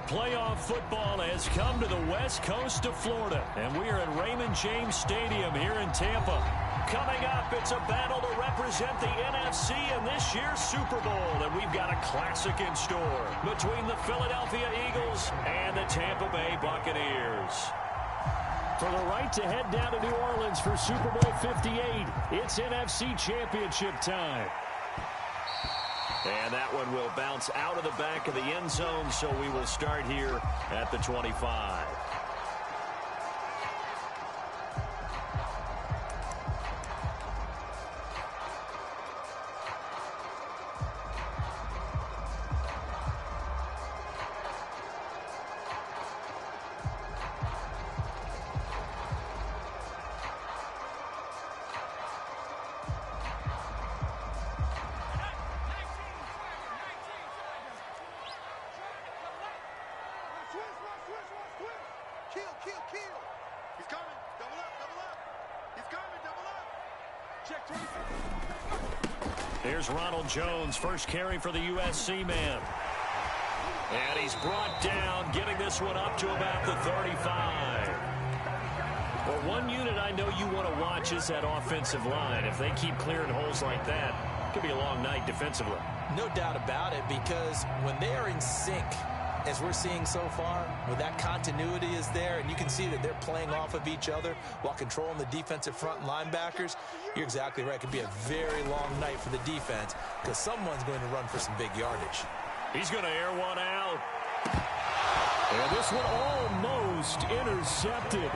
playoff football has come to the west coast of Florida, and we are at Raymond James Stadium here in Tampa. Coming up, it's a battle to represent the NFC in this year's Super Bowl, and we've got a classic in store between the Philadelphia Eagles and the Tampa Bay Buccaneers. For the right to head down to New Orleans for Super Bowl 58, it's NFC Championship time. And that one will bounce out of the back of the end zone, so we will start here at the 25. Here's Ronald Jones, first carry for the USC man. And he's brought down, getting this one up to about the 35. Well, one unit I know you want to watch is that offensive line. If they keep clearing holes like that, it could be a long night defensively. No doubt about it, because when they are in sync, as we're seeing so far, where that continuity is there, and you can see that they're playing off of each other while controlling the defensive front linebackers, you're exactly right. It could be a very long night for the defense because someone's going to run for some big yardage. He's going to air one out. And this one almost intercepted.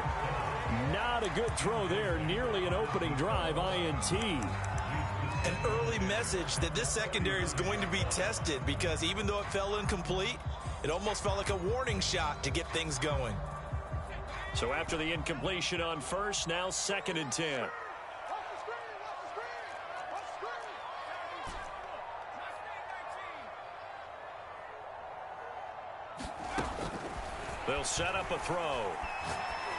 Not a good throw there. Nearly an opening drive, INT. An early message that this secondary is going to be tested, because even though it fell incomplete, it almost felt like a warning shot to get things going. So after the incompletion on first, now 2nd and 10. They'll set up a throw.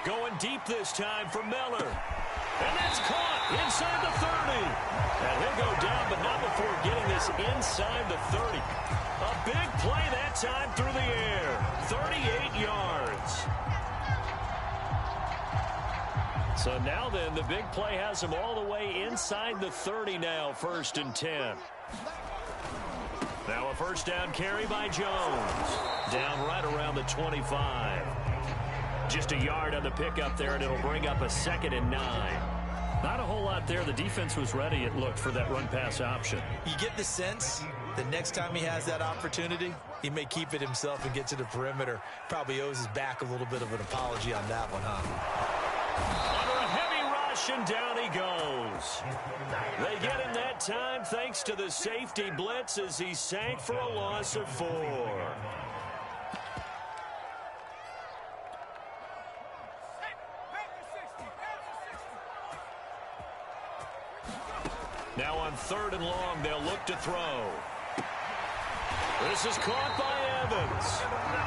Going deep this time for Miller. And that's caught inside the 30. And he'll go down, but not before getting this inside the 30. A big play that time through the air. 38 yards. So now then, the big play has him all the way inside the 30 now, 1st and 10. Now a first down carry by Jones. Down right around the 25. Just a yard on the pickup there, and it'll bring up a 2nd and 9. Not a whole lot there. The defense was ready, it looked, for that run-pass option. You get the sense that next time he has that opportunity, he may keep it himself and get to the perimeter. Probably owes his back a little bit of an apology on that one, huh? Under a heavy rush, and down he goes. They get him that time thanks to the safety blitz as he sank for a loss of 4. Now on 3rd and long, they'll look to throw. This is caught by Evans.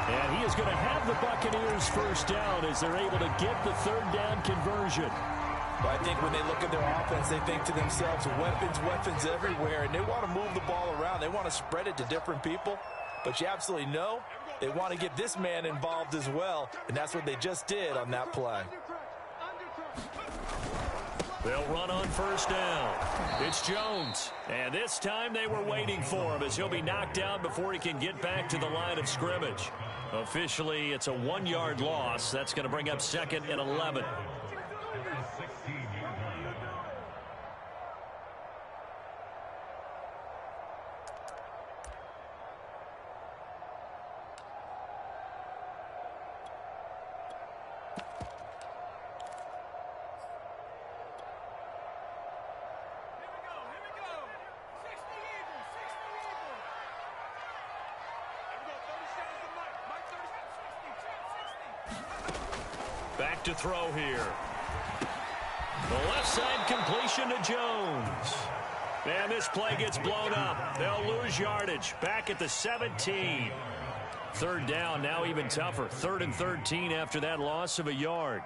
And he is going to have the Buccaneers first down as they're able to get the 3rd down conversion. But I think when they look at their offense, they think to themselves, weapons everywhere, and they want to move the ball around. They want to spread it to different people. But you absolutely know they want to get this man involved as well, and that's what they just did on that play. They'll run on first down. It's Jones. And this time they were waiting for him as he'll be knocked down before he can get back to the line of scrimmage. Officially, it's a 1-yard loss. That's going to bring up 2nd and 11. Back to throw here. The left side completion to Jones. And this play gets blown up. They'll lose yardage. Back at the 17. 3rd down, now even tougher. 3rd and 13 after that loss of a yard.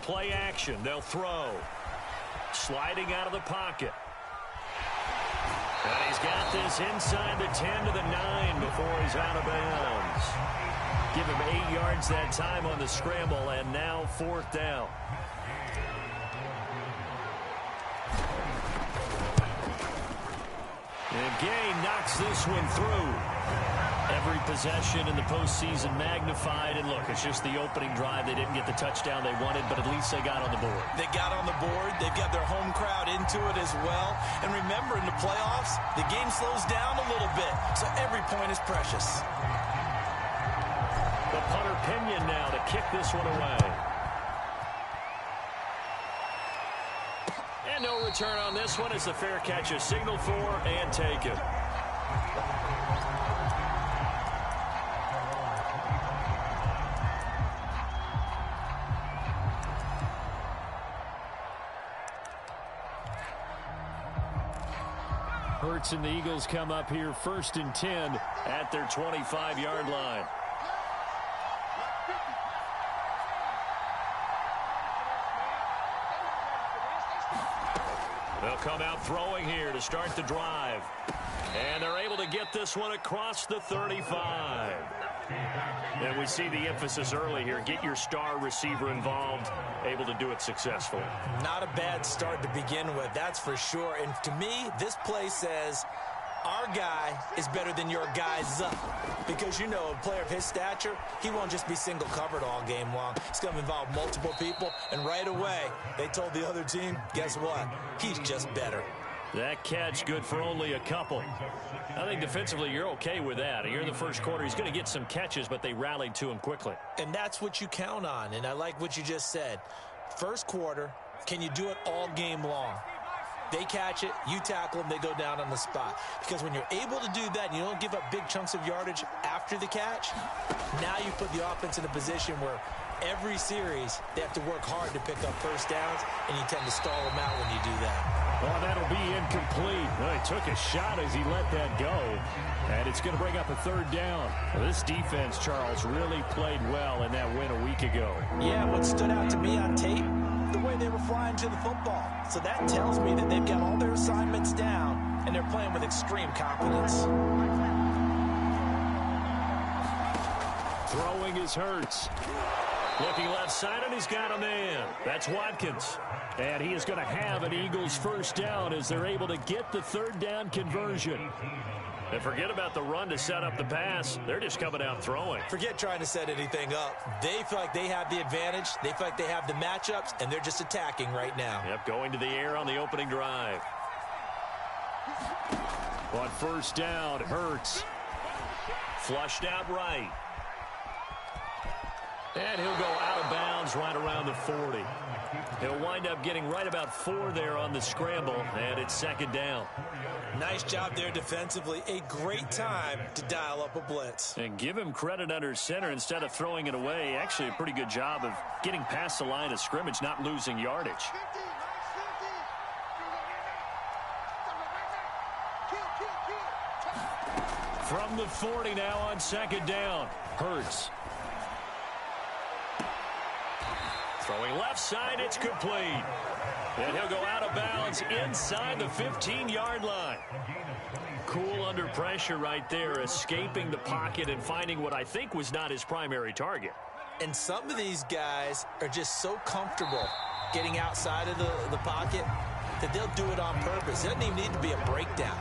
play action. They'll throw. Sliding out of the pocket. And he's got this inside the 10 to the 9 before he's out of bounds. Give him 8 yards that time on the scramble, and now 4th down. And Gay knocks this one through. Every possession in the postseason magnified. And look, it's just the opening drive. They didn't get the touchdown they wanted, but at least they got on the board. They got on the board. They've got their home crowd into it as well. And remember, in the playoffs, the game slows down a little bit. So every point is precious. The punter Pinion now to kick this one away. And no return on this one as the fair catch is signaled for and taken. Hurts and the Eagles come up here 1st and 10 at their 25-yard line. They'll come out throwing here to start the drive. And they're able to get this one across the 35. And we see the emphasis early here. Get your star receiver involved, able to do it successfully. Not a bad start to begin with, that's for sure. And to me, this play says our guy is better than your guy's up. Because, you know, a player of his stature, he won't just be single covered all game long. It's going to involve multiple people. And right away, they told the other team, guess what? He's just better. That catch good for only a couple. I think defensively you're okay with that. Here in the first quarter, he's going to get some catches, but they rallied to him quickly. And that's what you count on, and I like what you just said. First quarter, can you do it all game long? They catch it, you tackle them, they go down on the spot. Because when you're able to do that and you don't give up big chunks of yardage after the catch, now you put the offense in a position where every series they have to work hard to pick up first downs, and you tend to stall them out when you do that. Well, that'll be incomplete. Well, he took a shot as he let that go. And it's going to bring up a 3rd down. Well, this defense, Charles, really played well in that win a week ago. Yeah, what stood out to me on tape, the way they were flying to the football. So that tells me that they've got all their assignments down, and they're playing with extreme confidence. Throwing is Hurts. Looking left side, and he's got a man. That's Watkins. And he is going to have an Eagles 1st down as they're able to get the 3rd down conversion. And forget about the run to set up the pass. They're just coming out throwing. Forget trying to set anything up. They feel like they have the advantage. They feel like they have the matchups, and they're just attacking right now. Yep, going to the air on the opening drive. On 1st down, Hurts. Flushed out right. And he'll go out of bounds right around the 40. He'll wind up getting right about 4 there on the scramble, and it's 2nd down. Nice job there defensively. A great time to dial up a blitz. And give him credit under center instead of throwing it away. Actually, a pretty good job of getting past the line of scrimmage, not losing yardage. From the 40 now on 2nd down. Hurts. Throwing left side, it's complete. And he'll go out of bounds inside the 15-yard line. Cool under pressure right there, escaping the pocket and finding what I think was not his primary target. And some of these guys are just so comfortable getting outside of the pocket that they'll do it on purpose. It doesn't even need to be a breakdown.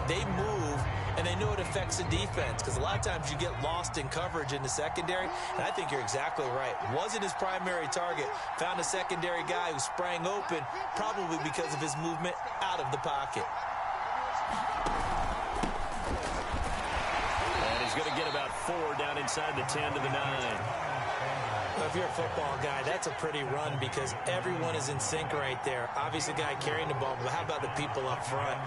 They move, and they know it affects the defense, because a lot of times you get lost in coverage in the secondary, and I think you're exactly right. Wasn't his primary target. Found a secondary guy who sprang open, probably because of his movement out of the pocket. And he's going to get about 4 down inside the 10 to the 9. Well, if you're a football guy, that's a pretty run because everyone is in sync right there. Obviously, the guy carrying the ball, but how about the people up front?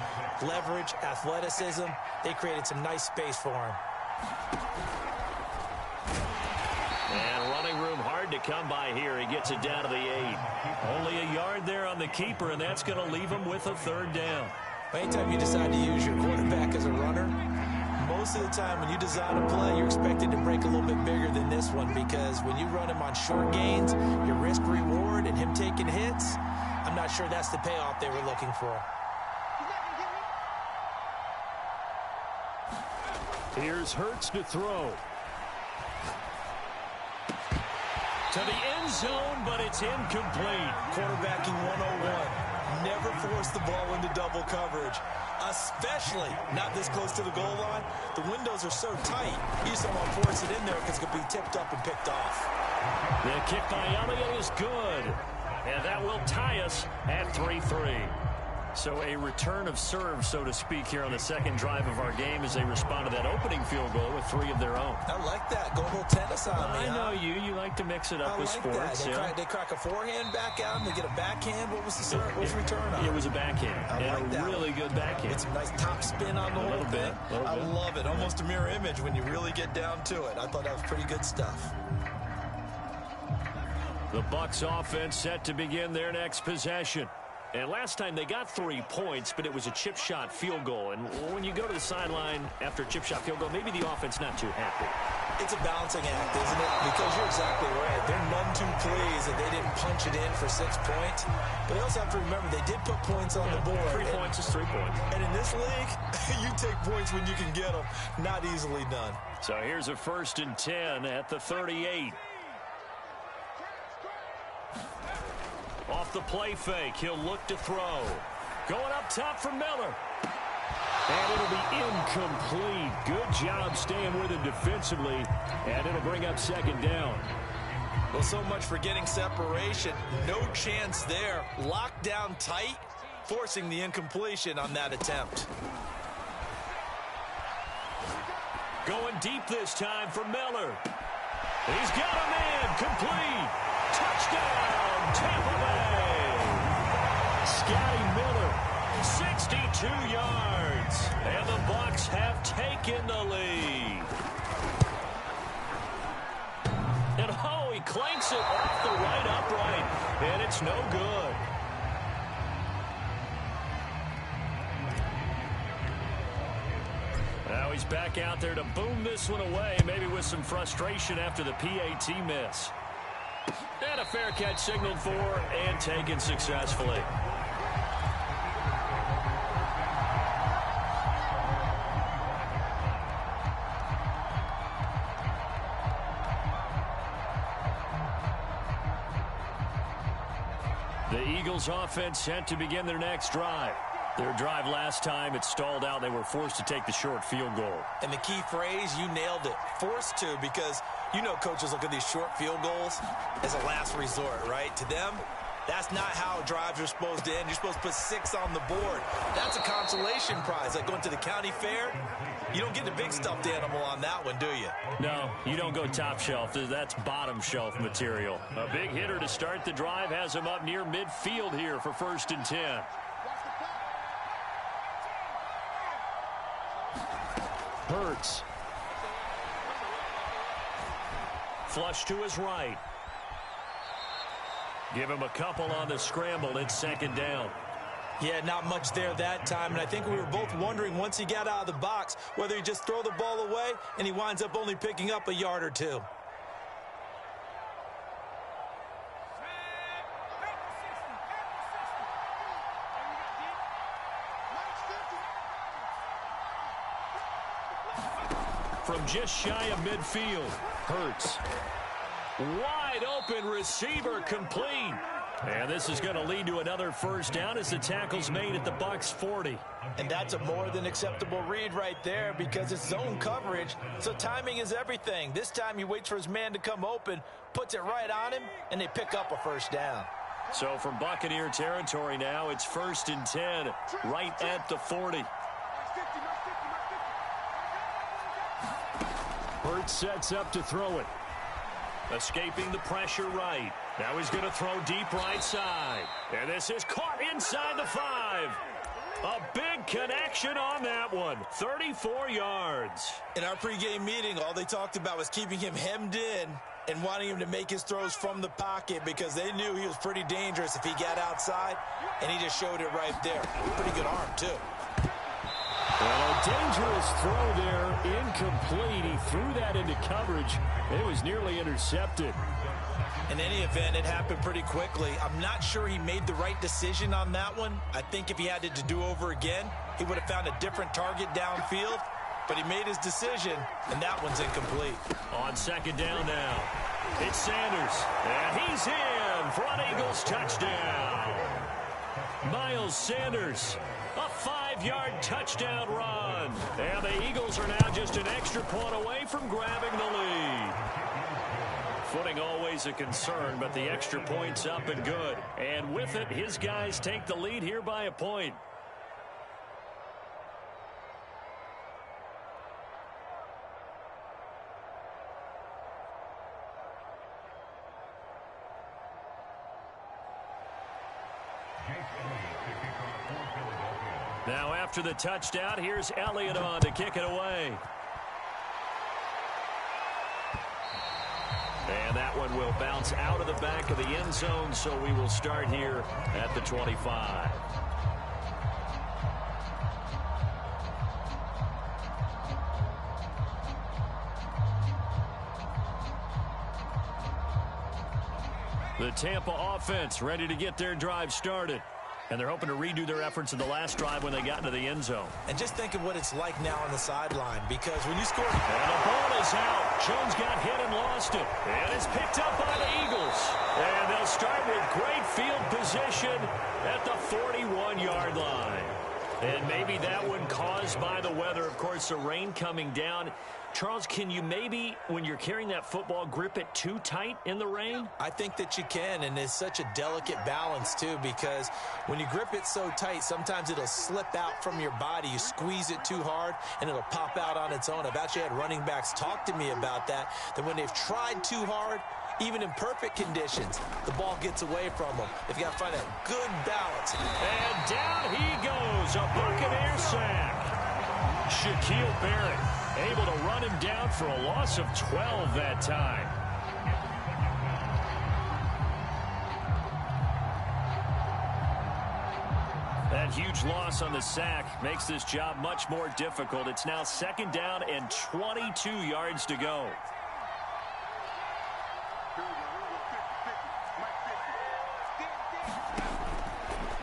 Leverage, athleticism, they created some nice space for him. And running room hard to come by here. He gets it down to the 8. Only a yard there on the keeper, and that's going to leave him with a 3rd down. Anytime you decide to use your quarterback as a runner, most of the time when you design a play, you're expected to break a little bit bigger than this one, because when you run him on short gains, your risk-reward and him taking hits, I'm not sure that's the payoff they were looking for. Here's Hurts to throw. To the end zone, but it's incomplete. Quarterbacking 101. Never force the ball into double coverage, especially not this close to the goal line. The windows are so tight, you just don't want to force it in there because it could be tipped up and picked off. The kick by Elliott is good, and that will tie us at 3-3. So a return of serve, so to speak, here on the second drive of our game as they respond to that opening field goal with 3 of their own. I like that. Go a little tennis on me. I know you. You like to mix it up with sports. They crack a forehand back out and they get a backhand. What was the serve? What was the return on? It was a backhand. I like that. Really good backhand. It's a nice top spin on the whole thing. I love it. Almost a mirror image when you really get down to it. I thought that was pretty good stuff. The Bucs offense set to begin their next possession. And last time they got 3 points, but it was a chip shot field goal. And when you go to the sideline after a chip shot field goal, maybe the offense not too happy. It's a balancing act, isn't it? Because you're exactly right. They're none too pleased that they didn't punch it in for 6 points. But they also have to remember they did put points on the board. 3 points is 3 points. And in this league, you take points when you can get them. Not easily done. So here's a 1st and 10 at the 38. Off the play fake, he'll look to throw. Going up top for Miller. And it'll be incomplete. Good job staying with him defensively. And it'll bring up 2nd down. Well, so much for getting separation. No chance there. Locked down tight, forcing the incompletion on that attempt. Going deep this time for Miller. He's got a man. Complete. Touchdown, Tampa Bay. Scotty Miller, 62 yards. And the Bucs have taken the lead. And oh, he clanks it off the right upright. And it's no good. Now he's back out there to boom this one away, maybe with some frustration after the PAT miss. And a fair catch signaled for and taken successfully. The Eagles offense set to begin their next drive. Their drive last time, it stalled out. They were forced to take the short field goal. And the key phrase, you nailed it. Forced to, because you know coaches look at these short field goals as a last resort, right? To them, that's not how drives are supposed to end. You're supposed to put 6 on the board. That's a consolation prize. Like going to the county fair, you don't get the big stuffed animal on that one, do you? No, you don't go top shelf. That's bottom shelf material. A big hitter to start the drive has him up near midfield here for 1st and 10. Hurts. Flush to his right. Give him a couple on the scramble. It's 2nd down. Yeah, not much there that time. And I think we were both wondering once he got out of the box whether he just throw the ball away and he winds up only picking up a yard or 2. From just shy of midfield, Hurts. Wide open receiver complete. And this is going to lead to another 1st down as the tackle's made at the Bucs 40. And that's a more than acceptable read right there because it's zone coverage, so timing is everything. This time he waits for his man to come open, puts it right on him, and they pick up a 1st down. So from Buccaneer territory now, it's 1st and 10 right at the 40. Hurts sets up to throw it. Escaping the pressure right. Now he's going to throw deep right side. And this is caught inside the 5. A big connection on that one. 34 yards. In our pregame meeting, all they talked about was keeping him hemmed in and wanting him to make his throws from the pocket because they knew he was pretty dangerous if he got outside, and he just showed it right there. Pretty good arm, too. And a dangerous throw there, incomplete. He threw that into coverage. It was nearly intercepted. In any event, it happened pretty quickly. I'm not sure he made the right decision on that one. I think if he had it to do over again, he would have found a different target downfield. But he made his decision, and that one's incomplete. On second down now, it's Sanders. And he's in for an Eagles touchdown. Miles Sanders, a 5-yard touchdown run. And the Eagles are now just an extra point away from grabbing the lead. Footing always a concern, but the extra point's up and good. And with it, his guys take the lead here by a point. Now after the touchdown, here's Elliott on to kick it away. And that one will bounce out of the back of the end zone, so we will start here at the 25. The Tampa offense ready to get their drive started. And they're hoping to redo their efforts in the last drive when they got into the end zone. And just think of what it's like now on the sideline, because when you score... And the ball is out. Jones got hit and lost it. And it's picked up by the Eagles. And they'll start with great field position at the 41-yard line. And maybe that one caused by the weather. Of course, the rain coming down. Charles, can you maybe, when you're carrying that football, grip it too tight in the rain? I think that you can, and it's such a delicate balance, too, because when you grip it so tight, sometimes it'll slip out from your body. You squeeze it too hard, and it'll pop out on its own. I've actually had running backs talk to me about that when they've tried too hard, even in perfect conditions, the ball gets away from them. They've got to find a good balance. And down he goes, a Buccaneer sack. Shaquille Barrett able to run him down for a loss of 12 that time. That huge loss on the sack makes this job much more difficult. It's now second down and 22 yards to go.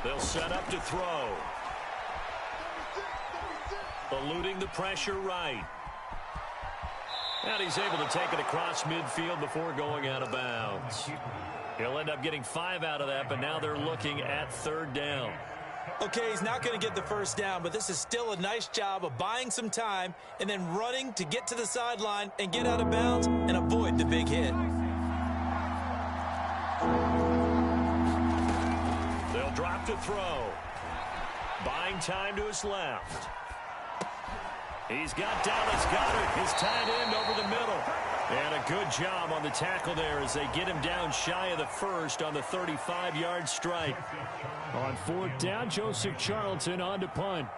They'll set up to throw. Eluding the pressure right. And he's able to take it across midfield before going out of bounds. He'll end up getting 5 out of that, but now they're looking at third down. Okay, he's not going to get the first down, but this is still a nice job of buying some time and then running to get to the sideline and get out of bounds and avoid the big hit. They'll drop to throw. Buying time to his left. He's got Dallas Goedert, his tight end, over the middle. And a good job on the tackle there as they get him down shy of the first on the 35-yard strike. On fourth down, Joseph Charlton on to punt.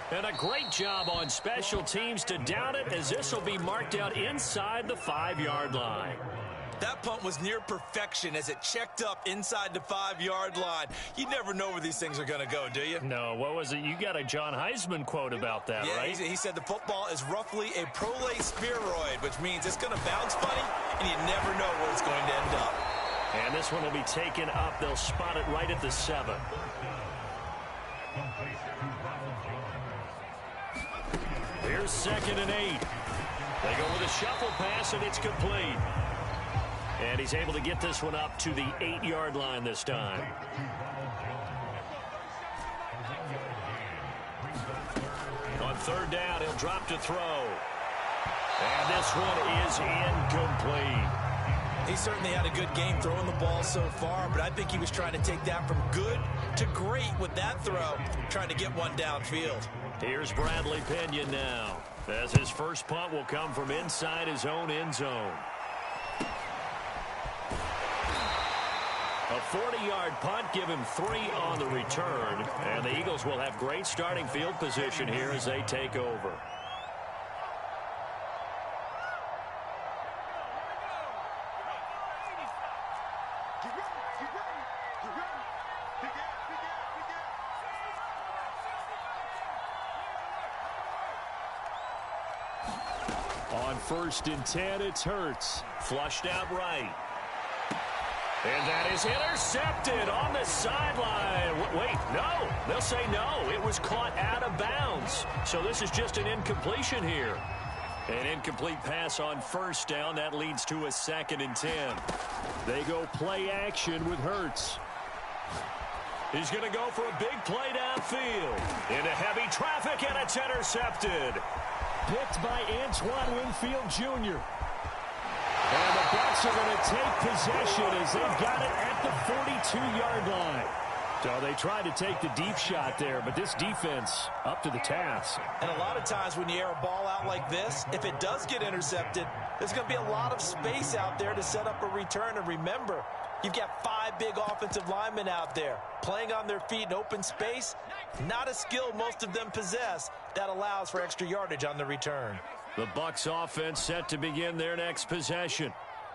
And a great job on special teams to down it, as this will be marked out inside the 5-yard line. That punt was near perfection as it checked up inside the 5-yard line. You never know where these things are going to go, do you? No, what was it? You got a John Heisman quote about that, yeah, right? He said the football is roughly a prolate spheroid, which means it's going to bounce funny, and you never know where it's going to end up. And this one will be taken up. They'll spot it right at the 7. Here's second and 8. They go with a shuffle pass, and it's complete. And he's able to get this one up to the 8-yard line this time. On third down, he'll drop to throw. And this one is incomplete. He certainly had a good game throwing the ball so far, but I think he was trying to take that from good to great with that throw, trying to get one downfield. Here's Bradley Pinion now, as his first punt will come from inside his own end zone. A 40-yard punt, give him 3 on the return, and the Eagles will have great starting field position here as they take over. On 1st and 10, it's Hurts. Flushed out right. And that is intercepted on the sideline. Wait, no. They'll say no. It was caught out of bounds. So this is just an incompletion here. An incomplete pass on 1st down. That leads to a 2nd and 10. They go play action with Hurts. He's going to go for a big play downfield. Into heavy traffic, and it's intercepted. Picked by Antoine Winfield Jr. And the Bucs are going to take possession as they've got it at the 42-yard line. So they tried to take the deep shot there, but this defense up to the task. And a lot of times when you air a ball out like this, if it does get intercepted, there's going to be a lot of space out there to set up a return. And remember, you've got 5 big offensive linemen out there playing on their feet in open space. Not a skill most of them possess. That allows for extra yardage on the return. The Bucs offense set to begin their next possession.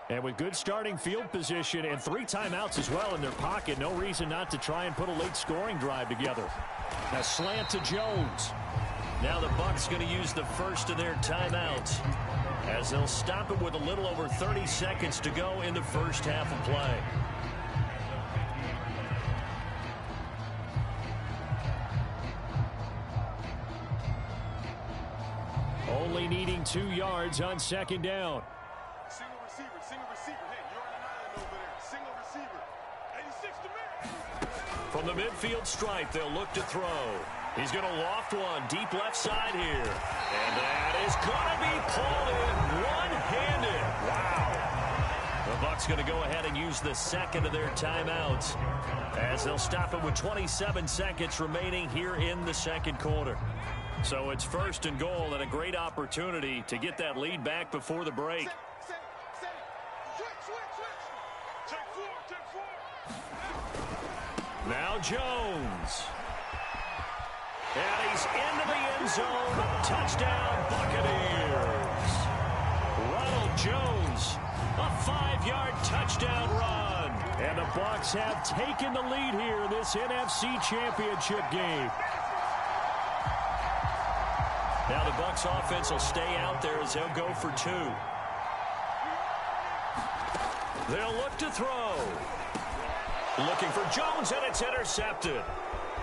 And with good starting field position and 3 timeouts as well in their pocket, no reason not to try and put a late scoring drive together. A slant to Jones. Now the Bucs going to use the first of their timeouts as they'll stop it with a little over 30 seconds to go in the first half of play. Only needing 2 yards on 2nd down. Single receiver. Hey, you're on an island over there. Single receiver. 86 to man. From the midfield stripe, they'll look to throw. He's going to loft one deep left side here. And that is going to be pulled in one-handed. Wow. The Bucs going to go ahead and use the 2nd of their timeouts as they'll stop it with 27 seconds remaining here in the 2nd quarter. So it's 1st and goal and a great opportunity to get that lead back before the break. Now Jones. And he's into the end zone. Touchdown, Buccaneers. Ronald Jones, a 5-yard touchdown run. And the Bucs have taken the lead here in this NFC Championship game. Now the Bucs offense will stay out there as they'll go for 2. They'll look to throw. Looking for Jones, and it's intercepted.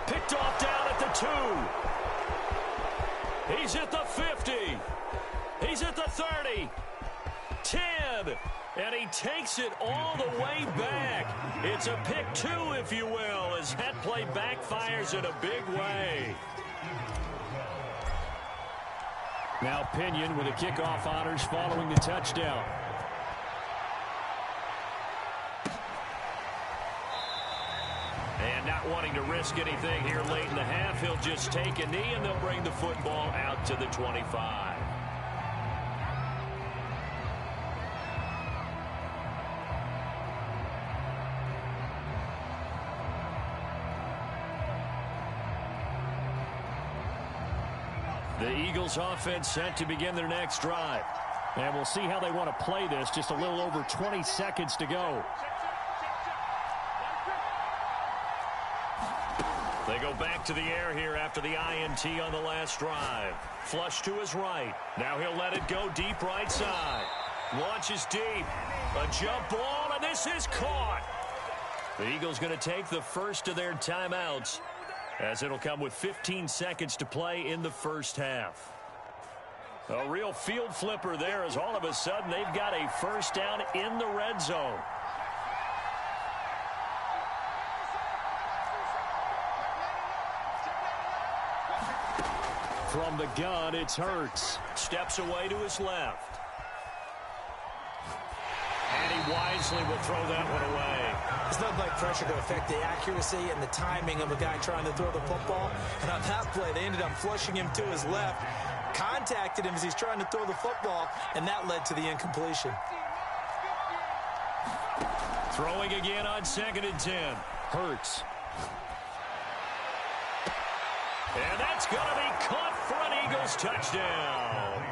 Picked off down at the 2. He's at the 50. He's at the 30. 10. And he takes it all the way back. It's a pick 2, if you will, as that play backfires in a big way. Now Pinion with the kickoff honors following the touchdown. And not wanting to risk anything here late in the half, he'll just take a knee and they'll bring the football out to the 25. The Eagles offense set to begin their next drive. And we'll see how they want to play this. Just a little over 20 seconds to go. They go back to the air here after the INT on the last drive. Flush to his right. Now he'll let it go deep right side. Launches deep. A jump ball, and this is caught. The Eagles going to take the first of their timeouts, as it'll come with 15 seconds to play in the first half. A real field flipper there, as all of a sudden they've got a first down in the red zone. From the gun, it's Hurts. Steps away to his left. And he wisely will throw that one away. It's not like pressure to affect the accuracy and the timing of a guy trying to throw the football. And on that play, they ended up flushing him to his left, contacted him as he's trying to throw the football, and that led to the incompletion. Throwing again on 2nd and 10. Hurts. And that's going to be caught for an Eagles touchdown.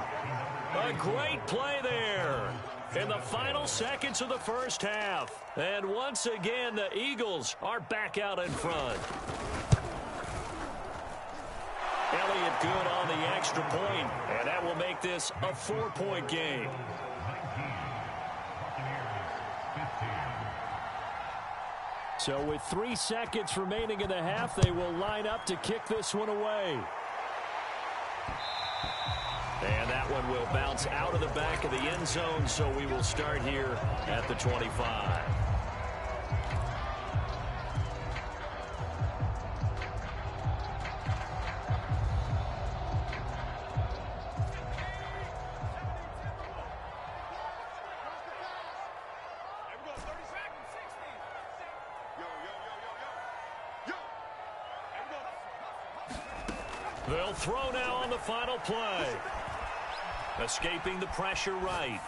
A great play there in the final seconds of the first half. And once again, the Eagles are back out in front. Elliott it good on the extra point, and that will make this a 4-point game. So with 3 seconds remaining in the half, they will line up to kick this one away. And that one will bounce out of the back of the end zone, so we will start here at the 25. They'll throw now on the final play. Escaping the pressure right.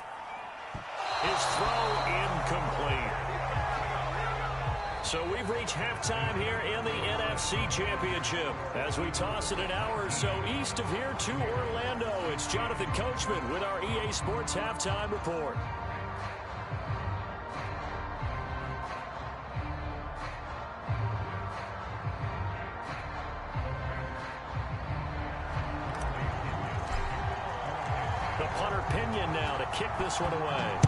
His throw incomplete. So we've reached halftime here in the NFC Championship. As we toss it an hour or so east of here to Orlando, it's Jonathan Coachman with our EA Sports Halftime Report. The punter Pinion now to kick this one away.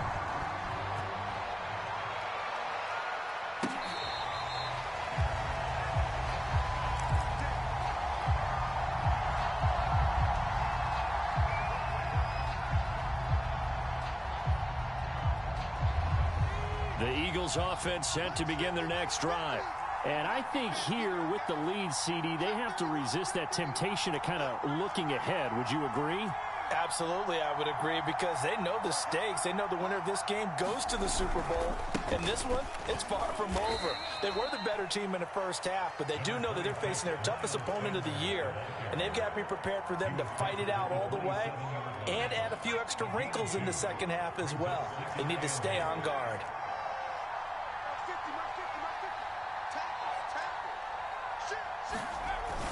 The Eagles offense set to begin their next drive. And I think here with the lead, CD, they have to resist that temptation to kind of looking ahead. Would you agree? Absolutely, I would agree, because they know the stakes. They know the winner of this game goes to the Super Bowl. And this one, it's far from over. They were the better team in the first half, but they do know that they're facing their toughest opponent of the year. And they've got to be prepared for them to fight it out all the way and add a few extra wrinkles in the second half as well. They need to stay on guard.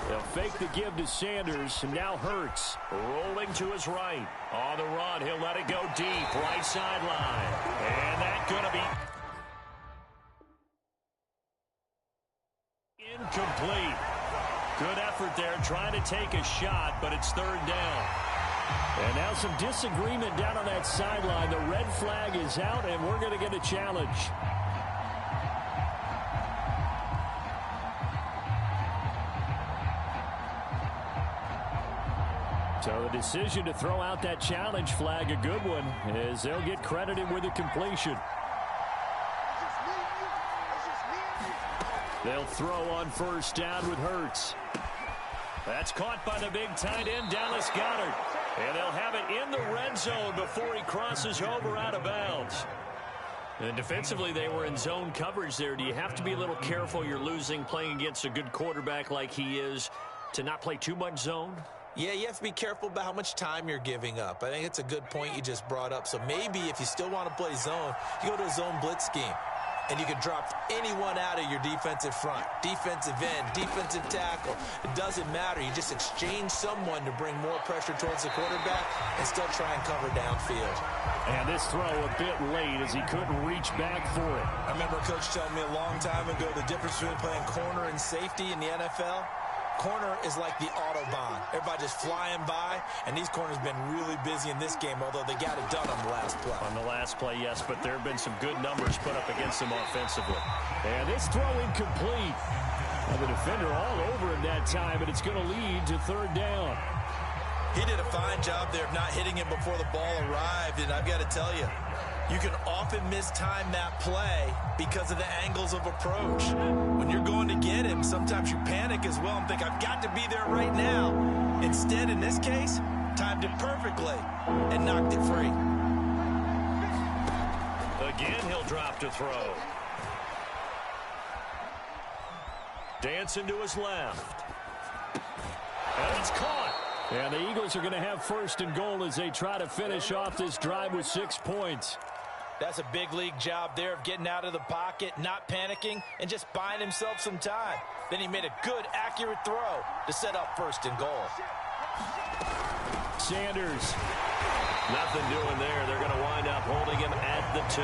They'll fake the give to Sanders, and now Hurts rolling to his right. On the run, he'll let it go deep, right sideline. And that's going to be incomplete. Good effort there, trying to take a shot, but it's third down. And now some disagreement down on that sideline. The red flag is out, and we're going to get a challenge. So the decision to throw out that challenge flag, a good one, as they'll get credited with a completion. They'll throw on first down with Hurts. That's caught by the big tight end, Dallas Goedert. And they'll have it in the red zone before he crosses over out of bounds. And defensively, they were in zone coverage there. Do you have to be a little careful? You're losing, playing against a good quarterback like he is, to not play too much zone? Yeah, you have to be careful about how much time you're giving up. I think it's a good point you just brought up. So maybe if you still want to play zone, you go to a zone blitz scheme. And you can drop anyone out of your defensive front. Defensive end, defensive tackle. It doesn't matter. You just exchange someone to bring more pressure towards the quarterback and still try and cover downfield. And this throw a bit late as he couldn't reach back for it. I remember a coach telling me a long time ago the difference between playing corner and safety in the NFL. Corner is like the Autobahn. Everybody just flying by, and these corners have been really busy in this game, although they got it done on the last play. On the last play, yes, but there have been some good numbers put up against them offensively. And this throw incomplete. And the defender all over him that time, and it's going to lead to third down. He did a fine job there of not hitting him before the ball arrived, and I've got to tell you, you can often mistime that play because of the angles of approach. When you're going to get him, sometimes you panic as well and think, I've got to be there right now. Instead, in this case, timed it perfectly and knocked it free. Again, he'll drop to throw. Dancing to his left. And it's caught. And the Eagles are going to have first and goal as they try to finish off this drive with 6 points. That's a big league job there of getting out of the pocket, not panicking, and just buying himself some time. Then he made a good, accurate throw to set up first and goal. Sanders. Nothing doing there. They're going to wind up holding him at the 2.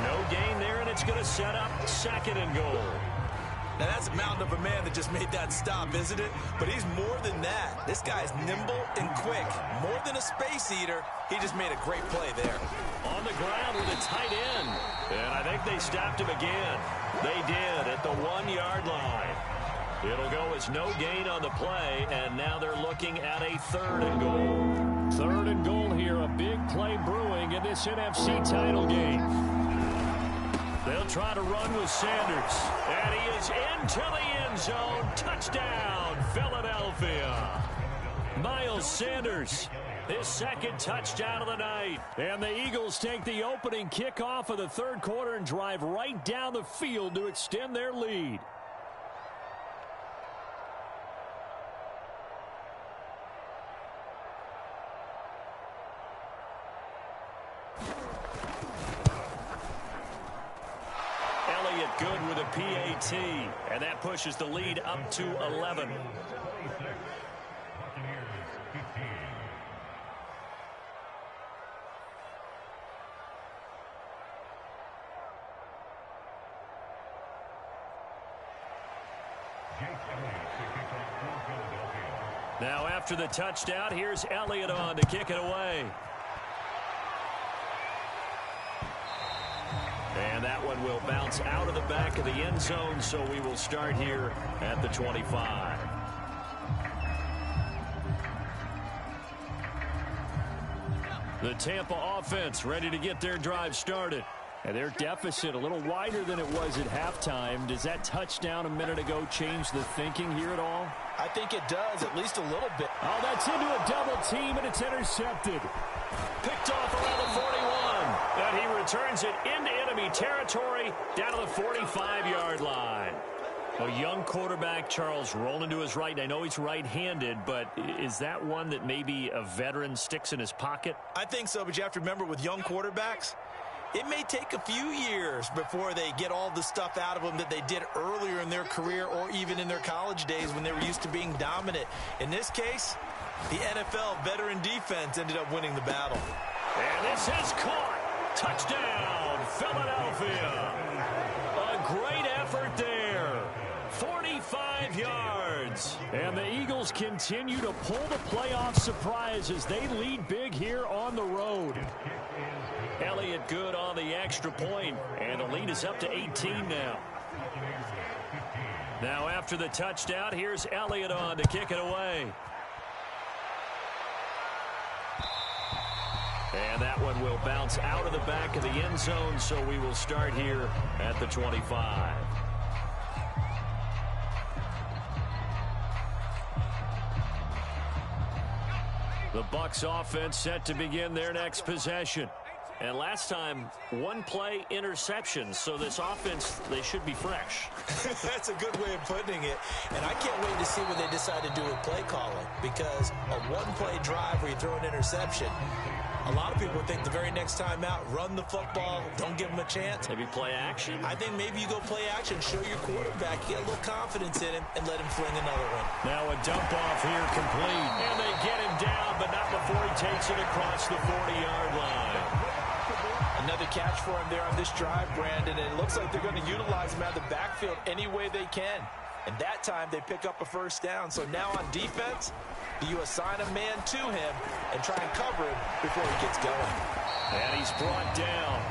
No gain there, and it's going to set up second and goal. Now, that's a mountain of a man that just made that stop, isn't it? But he's more than that. This guy's nimble and quick. More than a space eater, he just made a great play there. On the ground with a tight end. And I think they stopped him again. They did at the 1-yard line. It'll go as no gain on the play, and now they're looking at a 3rd and goal. 3rd and goal here, a big play brewing in this NFC title game. They'll try to run with Sanders, and he is into the end zone. Touchdown, Philadelphia. Miles Sanders, his 2nd touchdown of the night. And the Eagles take the opening kickoff of the 3rd quarter and drive right down the field to extend their lead. Good with a PAT, and that pushes the lead up to 11. Now after the touchdown, here's Elliott on to kick it away. And that one will bounce out of the back of the end zone, so we will start here at the 25. The Tampa offense ready to get their drive started. And their deficit a little wider than it was at halftime. Does that touchdown a minute ago change the thinking here at all? I think it does, at least a little bit. Oh, that's into a double team, and it's intercepted. Picked off around the 41. And he returns it into enemy territory down to the 45-yard line. A young quarterback, Charles, rolling to his right. I know he's right-handed, but is that one that maybe a veteran sticks in his pocket? I think so, but you have to remember with young quarterbacks, it may take a few years before they get all the stuff out of them that they did earlier in their career or even in their college days when they were used to being dominant. In this case, the NFL veteran defense ended up winning the battle. And this is caught. Touchdown, Philadelphia. A great effort there. 45 yards. And the Eagles continue to pull the playoff surprise as they lead big here on the road. Elliott good on the extra point, and the lead is up to 18 now. Now after the touchdown, here's Elliott on to kick it away. And that one will bounce out of the back of the end zone, so we will start here at the 25. The Bucs offense set to begin their next possession. And last time, one play interception. So this offense, they should be fresh. That's a good way of putting it. And I can't wait to see what they decide to do with play calling. Because a one-play drive where you throw an interception, a lot of people think the very next time out, run the football, don't give them a chance. Maybe play action? I think maybe you go play action, show your quarterback, get a little confidence in him, and let him fling another one. Now a dump off here complete. And they get him down, but not before he takes it across the 40-yard line. Another catch for him there on this drive, Brandon, and it looks like they're going to utilize him out of the backfield any way they can. And that time they pick up a first down. So now on defense, you assign a man to him and try and cover him before he gets going. And he's brought down.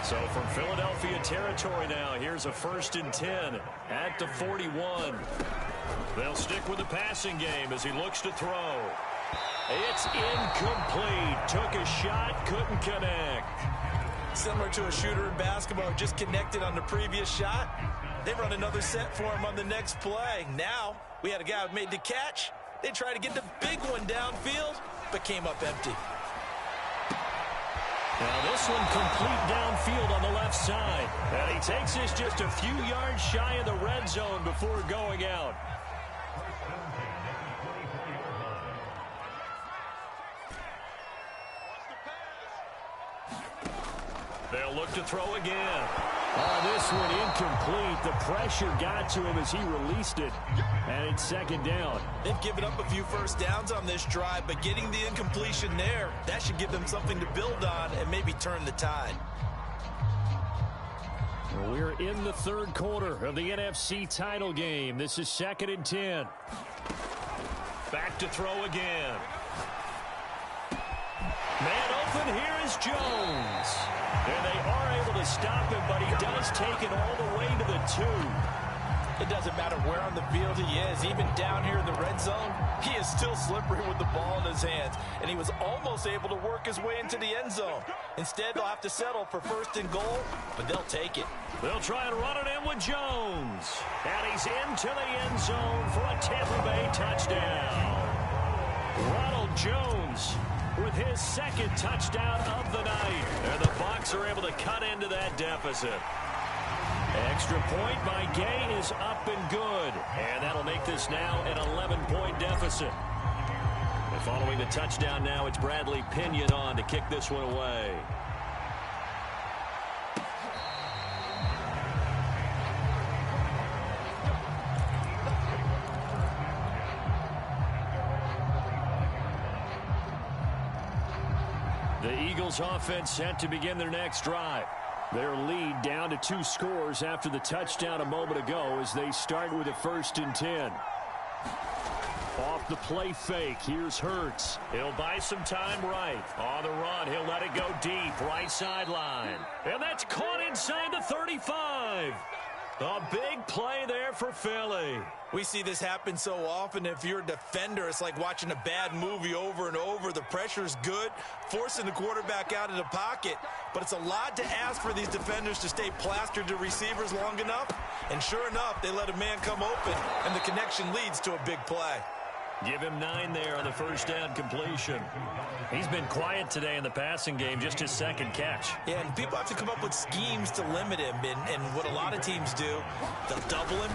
So from Philadelphia territory now, here's a 1st and 10 at the 41. They'll stick with the passing game as he looks to throw. It's incomplete. Took a shot, couldn't connect. Similar to a shooter in basketball, just connected on the previous shot. They run another set for him on the next play. Now, we had a guy who made the catch. They tried to get the big one downfield, but came up empty. Now this one complete downfield on the left side. And he takes this just a few yards shy of the red zone before going out. They'll look to throw again. This one incomplete. The pressure got to him as he released it. And it's 2nd down. They've given up a few first downs on this drive, but getting the incompletion there, that should give them something to build on and maybe turn the tide. We're in the third quarter of the NFC title game. This is 2nd and 10. Back to throw again. Man open, here is Jones. And they are able to stop him, but he does take it all the way to the 2. It doesn't matter where on the field he is. Even down here in the red zone, he is still slippery with the ball in his hands. And he was almost able to work his way into the end zone. Instead, they'll have to settle for 1st and goal, but they'll take it. They'll try and run it in with Jones. And he's into the end zone for a Tampa Bay touchdown. Ronald Jones with his 2nd touchdown of the night. And the Bucs are able to cut into that deficit. Extra point by Gay is up and good. And that'll make this now an 11-point deficit. And following the touchdown now, it's Bradley Pinion on to kick this one away. The Eagles offense set to begin their next drive. Their lead down to 2 scores after the touchdown a moment ago as they start with a 1st and 10. Off the play fake, here's Hurts. He'll buy some time right. On the run, he'll let it go deep, right sideline. And that's caught inside the 35. A big play there for Philly. We see this happen so often. If you're a defender, it's like watching a bad movie over and over. The pressure's good, forcing the quarterback out of the pocket. But it's a lot to ask for these defenders to stay plastered to receivers long enough. And sure enough, they let a man come open, and the connection leads to a big play. Give him 9 there on the first down completion. He's been quiet today in the passing game, just his 2nd catch. Yeah, and people have to come up with schemes to limit him. And what a lot of teams do, they'll double him,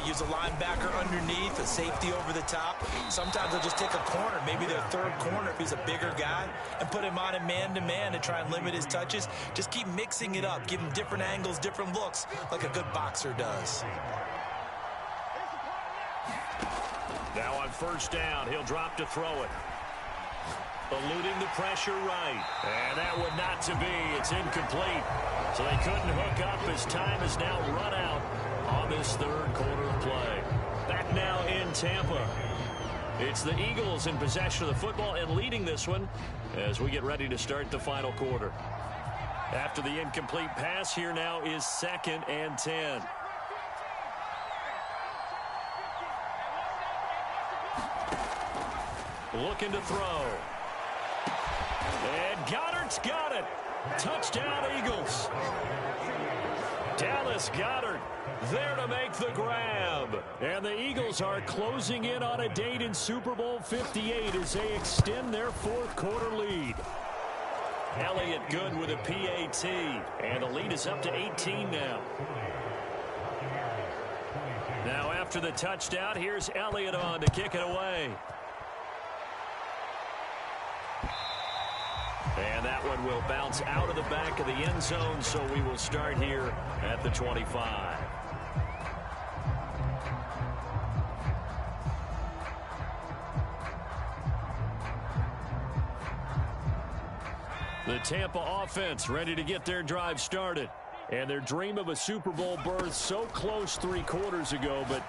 use a linebacker underneath, a safety over the top. Sometimes they'll just take a corner, maybe their 3rd corner if he's a bigger guy, and put him on a man-to-man to try and limit his touches. Just keep mixing it up, give him different angles, different looks, like a good boxer does. Now on first down, he'll drop to throw it. Eluding the pressure right. And that would not to be. It's incomplete. So they couldn't hook up as time is now run out on this 3rd quarter of play. Back now in Tampa. It's the Eagles in possession of the football and leading this one as we get ready to start the final quarter. After the incomplete pass, here now is 2nd and 10. Looking to throw. And Goddard's got it. Touchdown, Eagles. Dallas Goedert there to make the grab. And the Eagles are closing in on a date in Super Bowl 58 as they extend their 4th quarter lead. Elliott good with a PAT. And the lead is up to 18 now. Now after the touchdown, here's Elliott on to kick it away. And that one will bounce out of the back of the end zone, so we will start here at the 25. The Tampa offense ready to get their drive started. And their dream of a Super Bowl berth so close 3 quarters ago, but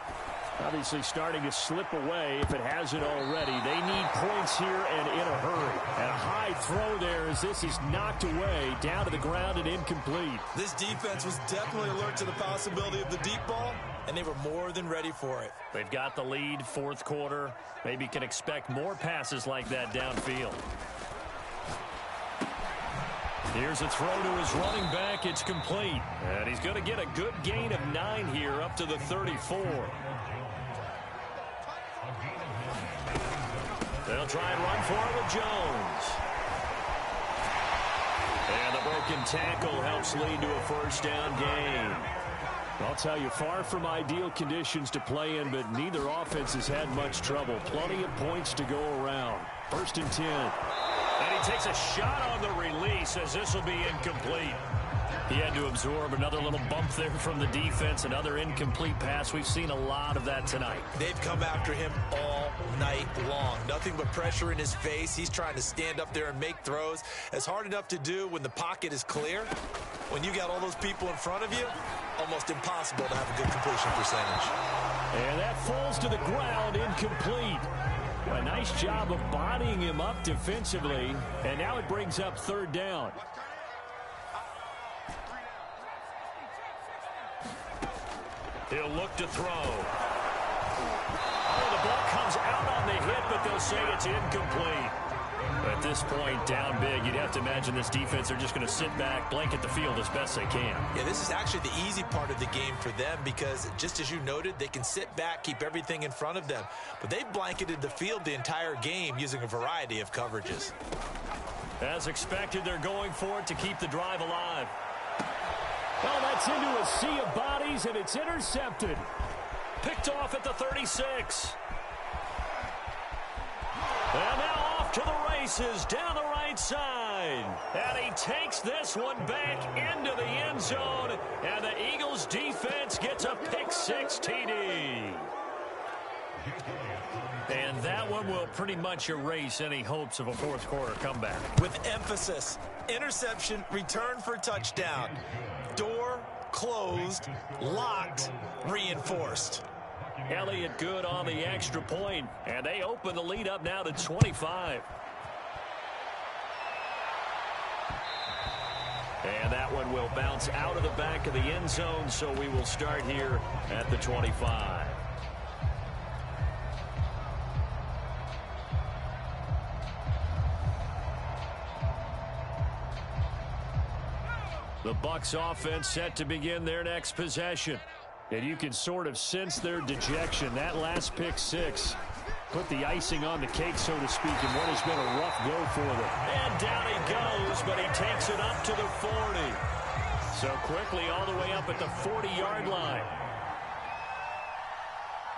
obviously starting to slip away if it hasn't already. They need points here and in a hurry. And a high throw there as this is knocked away, down to the ground and incomplete. This defense was definitely alert to the possibility of the deep ball, and they were more than ready for it. They've got the lead, 4th quarter. Maybe can expect more passes like that downfield. Here's a throw to his running back. It's complete. And he's going to get a good gain of 9 here up to the 34. They'll try and run for it with Jones. And the broken tackle helps lead to a first down gain. I'll tell you, far from ideal conditions to play in, but neither offense has had much trouble. Plenty of points to go around. 1st and 10. And he takes a shot on the release as this will be incomplete. He had to absorb another little bump there from the defense, another incomplete pass. We've seen a lot of that tonight. They've come after him all night long. Nothing but pressure in his face. He's trying to stand up there and make throws. It's hard enough to do when the pocket is clear. When you got all those people in front of you, almost impossible to have a good completion percentage. And that falls to the ground, incomplete. A nice job of bodying him up defensively. And now it brings up third down. He'll look to throw. Oh, the ball comes out on the hit, but they'll say it's incomplete. At this point, down big, you'd have to imagine this defense, they're just going to sit back, blanket the field as best they can. Yeah, this is actually the easy part of the game for them because, just as you noted, they can sit back, keep everything in front of them. But they've blanketed the field the entire game using a variety of coverages. As expected, they're going for it to keep the drive alive. Well, that's into a sea of bodies, and it's intercepted. Picked off at the 36. And now off to the races down the right side. And he takes this one back into the end zone. And the Eagles defense gets a pick-6 TD. And that one will pretty much erase any hopes of a fourth-quarter comeback. With emphasis, interception, return for touchdown. Door closed, locked, reinforced. Elliott good on the extra point, and they open the lead up now to 25. And that one will bounce out of the back of the end zone, so we will start here at the 25. The Bucs offense set to begin their next possession. And you can sort of sense their dejection. That last pick-6 put the icing on the cake, so to speak, in what has been a rough go for them. And down he goes, but he takes it up to the 40. So quickly all the way up at the 40-yard line.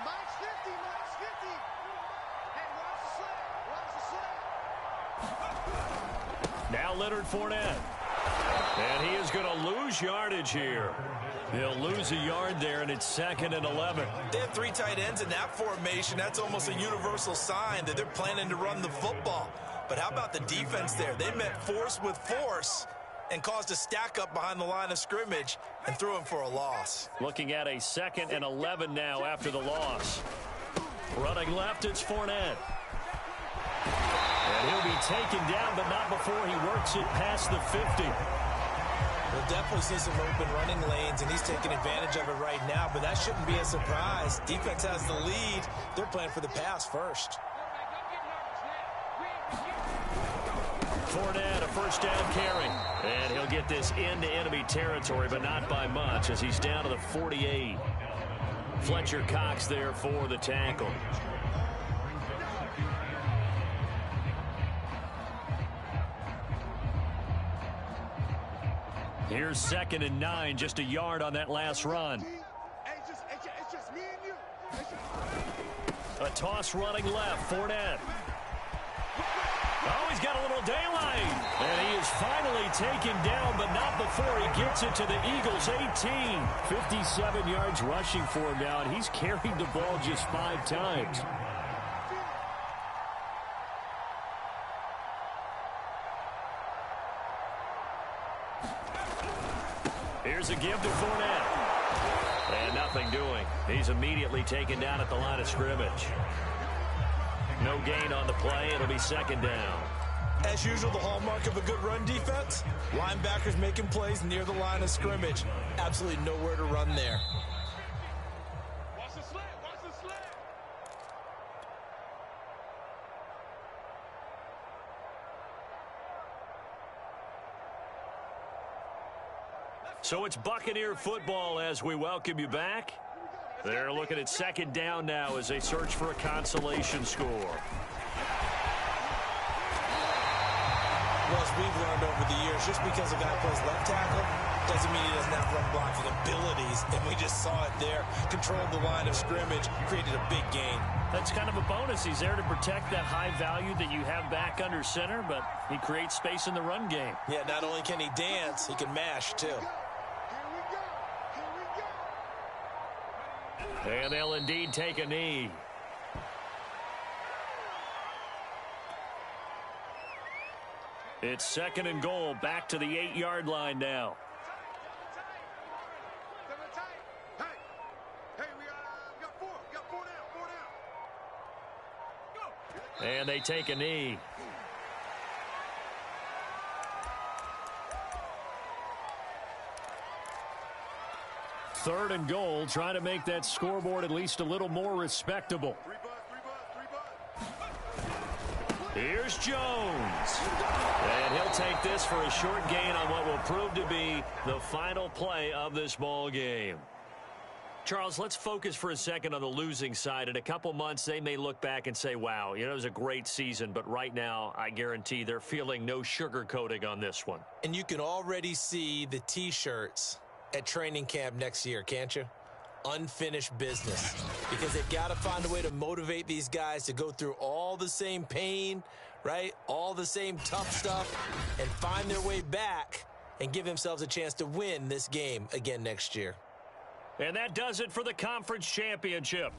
Mike's 50, Mike's 50. Hey, watch the sled. Now Leonard Fournette. And he is going to lose yardage here. He'll lose a yard there, and it's 2nd and 11. They have 3 tight ends in that formation. That's almost a universal sign that they're planning to run the football. But how about the defense there? They met force with force and caused a stack up behind the line of scrimmage and threw him for a loss. Looking at a 2nd and 11 now after the loss. Running left, it's Fournette. And he'll be taken down, but not before he works it past the 50. We'll definitely see some open running lanes, and he's taking advantage of it right now, but that shouldn't be a surprise. Defense has the lead. They're playing for the pass first. Fournette, a first down carry. And he'll get this into enemy territory, but not by much, as he's down to the 48. Fletcher Cox there for the tackle. Here's 2nd and 9, just a yard on that last run. It's just me and you. A toss running left, Fournette. Oh, he's got a little daylight. And he is finally taken down, but not before he gets it to the Eagles' 18. 57 yards rushing for him now, and he's carried the ball just 5 times. Here's a give to Fournette. And nothing doing. He's immediately taken down at the line of scrimmage. No gain on the play. It'll be 2nd down. As usual, the hallmark of a good run defense, linebackers making plays near the line of scrimmage. Absolutely nowhere to run there. Watch the sled, watch the sled. So it's Buccaneer football as we welcome you back. They're looking at 2nd down now as they search for a consolation score. Well, as we've learned over the years, just because a guy plays left tackle doesn't mean he doesn't have run blocking abilities. And we just saw it there. Controlled the line of scrimmage, created a big gain. That's kind of a bonus. He's there to protect that high value that you have back under center, but he creates space in the run game. Yeah, not only can he dance, he can mash, too. And they'll indeed take a knee. It's 2nd and goal, back to the 8-yard line now. And they take a knee. Third and goal, trying to make that scoreboard at least a little more respectable. Here's Jones. And he'll take this for a short gain on what will prove to be the final play of this ball game. Charles, let's focus for a second on the losing side. In a couple months, they may look back and say, wow, it was a great season. But right now, I guarantee they're feeling no sugarcoating on this one. And you can already see the T-shirts at training camp next year, can't you? Unfinished business. Because they've got to find a way to motivate these guys to go through all the same pain, right? All the same tough stuff, and find their way back and give themselves a chance to win this game again next year. And that does it for the conference championship.